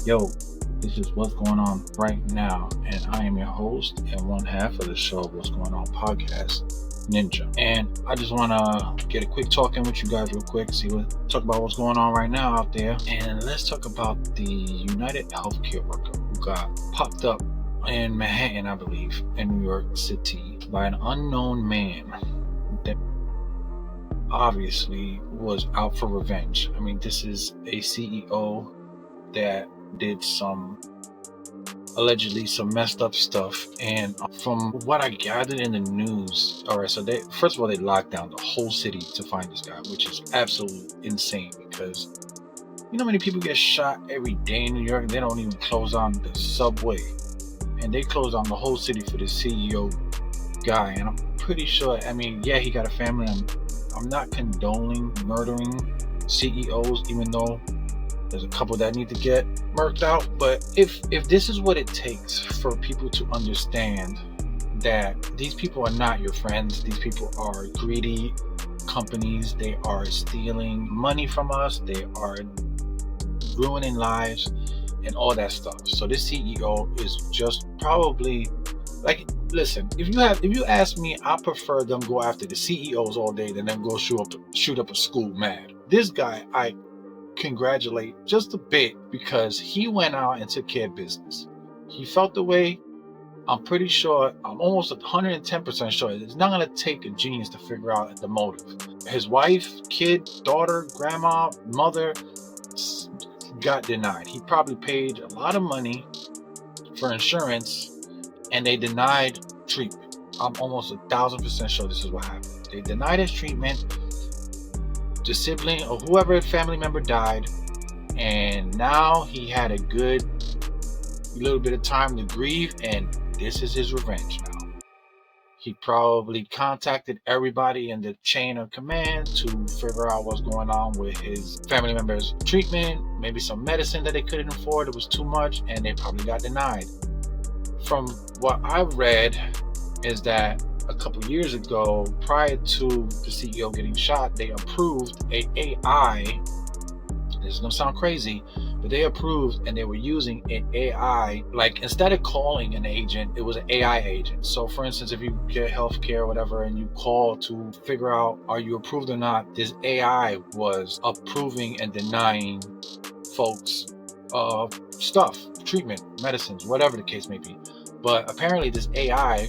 Yo, this is what's going on right now, and I am your host and one half of the show What's Going On podcast, Ninja. And I just want to get a quick talk in with you guys real quick, talk about what's going on right now out there, and let's talk about the United Healthcare worker who got popped up in Manhattan, I believe, in New York City, by an unknown man that obviously was out for revenge. I mean, this is a CEO that did allegedly some messed up stuff, and from what I gathered in the news, all right, so they first of all they locked down the whole city to find this guy, which is absolutely insane, because you know how many people get shot every day in New York, and they don't even close down the subway, and they closed down the whole city for the CEO guy. And I'm pretty sure, I mean, yeah, he got a family. I'm not condoning murdering CEOs, even though there's a couple that need to get murked out. But if this is what it takes for people to understand that these people are not your friends, these people are greedy companies, they are stealing money from us, they are ruining lives and all that stuff. So this CEO is just probably like, listen, if you ask me, I prefer them go after the CEOs all day than them go shoot up a school mad. This guy, I congratulate just a bit, because he went out and took care of business. He felt the way. I'm pretty sure, I'm almost 110% sure, it's not going to take a genius to figure out the motive. His wife, kid, daughter, grandma, mother got denied. He probably paid a lot of money for insurance and they denied treatment. I'm almost 1,000% sure this is what happened. They denied his treatment. The sibling or whoever family member died, and now he had a good little bit of time to grieve, and this is his revenge now. He probably contacted everybody in the chain of command to figure out what's going on with his family member's treatment, maybe some medicine that they couldn't afford, it was too much, and they probably got denied. From what I've read is that a couple years ago, prior to the CEO getting shot, they approved a AI. This is gonna sound crazy, but they approved, and they were using an AI. Like, instead of calling an agent, it was an AI agent. So for instance, if you get healthcare or whatever and you call to figure out are you approved or not, this AI was approving and denying folks stuff, treatment, medicines, whatever the case may be. But apparently this AI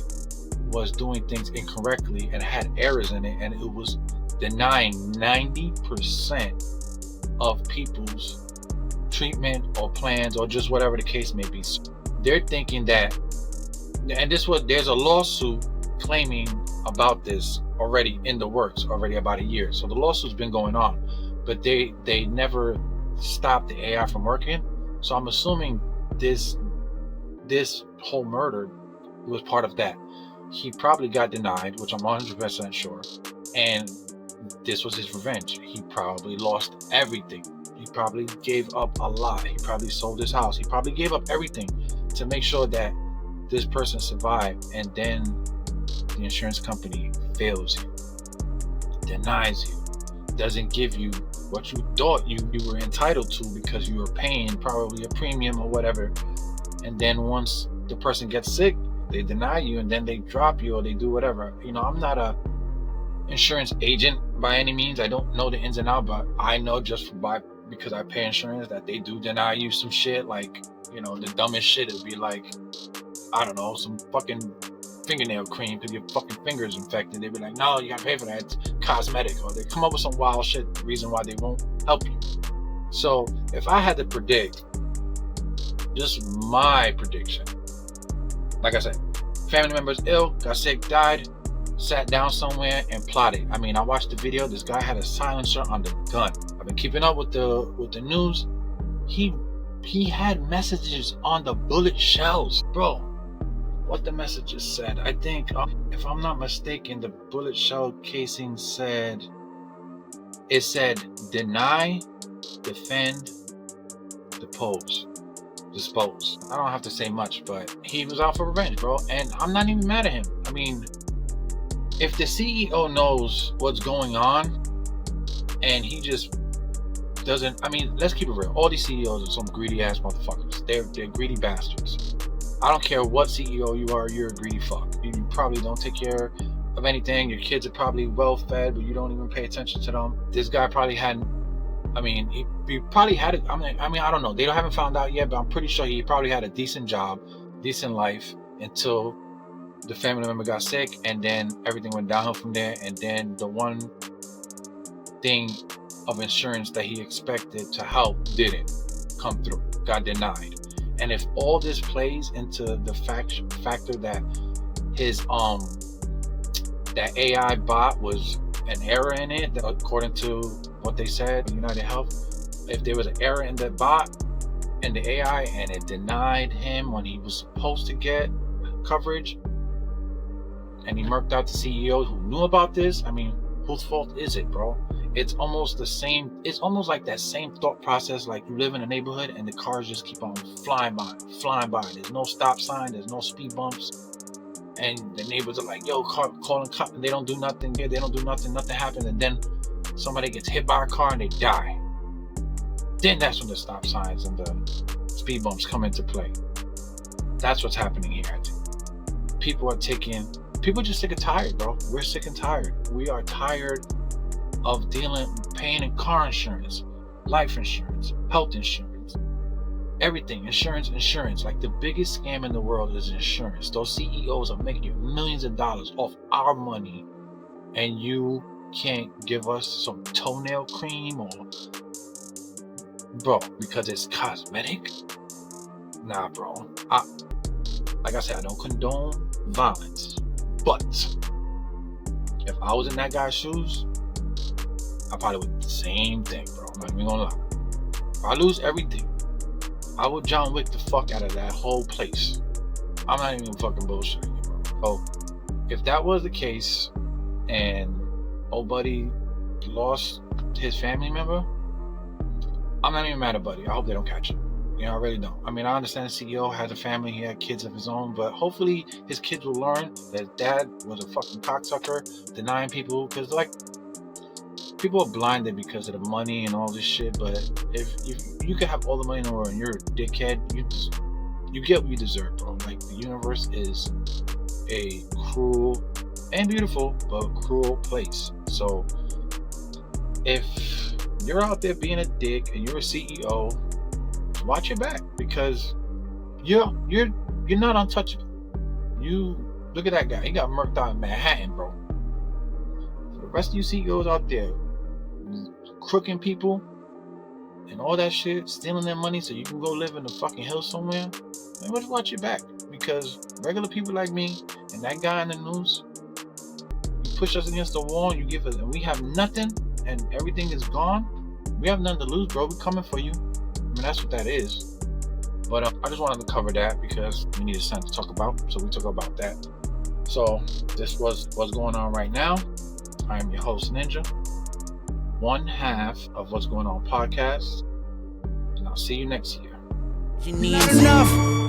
was doing things incorrectly and had errors in it, and it was denying 90% of people's treatment or plans or just whatever the case may be. So they're thinking that, and there's a lawsuit claiming about this already in the works already about a year. So the lawsuit's been going on, but they never stopped the AI from working. So I'm assuming this whole murder was part of that. He probably got denied, which I'm 100% sure, and this was his revenge. He probably lost everything. He probably gave up a lot. He probably sold his house. He probably gave up everything to make sure that this person survived, and then the insurance company fails you, denies you, doesn't give you what you thought you were entitled to because you were paying probably a premium or whatever. And then once the person gets sick, they deny you, and then they drop you or they do whatever. You know, I'm not a insurance agent by any means. I don't know the ins and outs, but I know just because I pay insurance that they do deny you some shit. Like, you know, the dumbest shit would be like, I don't know, some fucking fingernail cream because your fucking finger's infected. They'd be like, no, you gotta pay for that, it's cosmetic. Or they come up with some wild shit reason why they won't help you. So if I had to predict, just my prediction, like I said, family members ill, got sick, died, sat down somewhere and plotted. I mean, I watched the video. This guy had a silencer on the gun. I've been keeping up with the news. He had messages on the bullet shells, bro. What the messages said, I think, if I'm not mistaken, the bullet shell casing said deny, defend, dispose. I don't have to say much, but he was out for revenge, bro. And I'm not even mad at him. I mean, if the CEO knows what's going on and he just doesn't. I mean, let's keep it real. All these CEOs are some greedy ass motherfuckers. They're greedy bastards. I don't care what CEO you are, you're a greedy fuck. You probably don't take care of anything. Your kids are probably well fed, but you don't even pay attention to them. This guy probably hadn't. I mean, he probably had it. I mean, I don't know. They haven't found out yet, but I'm pretty sure he probably had a decent job, decent life until the family member got sick, and then everything went downhill from there. And then the one thing of insurance that he expected to help didn't come through, got denied. And if all this plays into the factor that his that AI bot was an error in it, according to what they said, United Health, if there was an error in the bot and the AI and it denied him when he was supposed to get coverage, and he murked out the CEO who knew about this, I mean, whose fault is it, bro? It's almost the same. It's almost like that same thought process. Like you live in a neighborhood and the cars just keep on flying by. There's no stop sign. There's no speed bumps. And the neighbors are like, yo, calling cops. And they don't do nothing here. They don't do nothing. Nothing happens. And then somebody gets hit by a car and they die. Then that's when the stop signs and the speed bumps come into play. That's what's happening here, I think. People just sick and tired, bro. We're sick and tired. We are tired of paying in car insurance, life insurance, health insurance, everything, insurance. Like the biggest scam in the world is insurance. Those CEOs are making millions of dollars off our money, and you can't give us some toenail cream or, bro, because it's cosmetic? Nah, bro. Like I said, I don't condone violence, but if I was in that guy's shoes, I probably would do the same thing, bro. I'm not even gonna lie. If I lose everything, I would John Wick the fuck out of that whole place. I'm not even fucking bullshitting you, bro. So, if that was the case, and old buddy lost his family member, I'm not even mad at buddy. I hope they don't catch him. You know, I really don't. I mean, I understand the CEO has a family, he had kids of his own, but hopefully his kids will learn that dad was a fucking cocksucker, denying people, because like, people are blinded because of the money and all this shit, but if you could have all the money in the world and you're a dickhead, you get what you deserve, bro. Like, the universe is a cruel and beautiful, but cruel place. So if you're out there being a dick and you're a CEO, watch your back, because you're not untouchable. You look at that guy, he got murked out in Manhattan, bro. For the rest of you CEOs out there crooking people and all that shit, stealing their money so you can go live in the fucking hills somewhere, man, just watch your back, because regular people like me and that guy in the news, you push us against the wall and you give us, and we have nothing and everything is gone. We have nothing to lose, bro. We're coming for you. I mean, that's what that is. But I just wanted to cover that because we needed something to talk about, so we talk about that. So this was what's going on right now. I am your host, Ninja, one half of What's Going On podcast, and I'll see you next year. You need enough.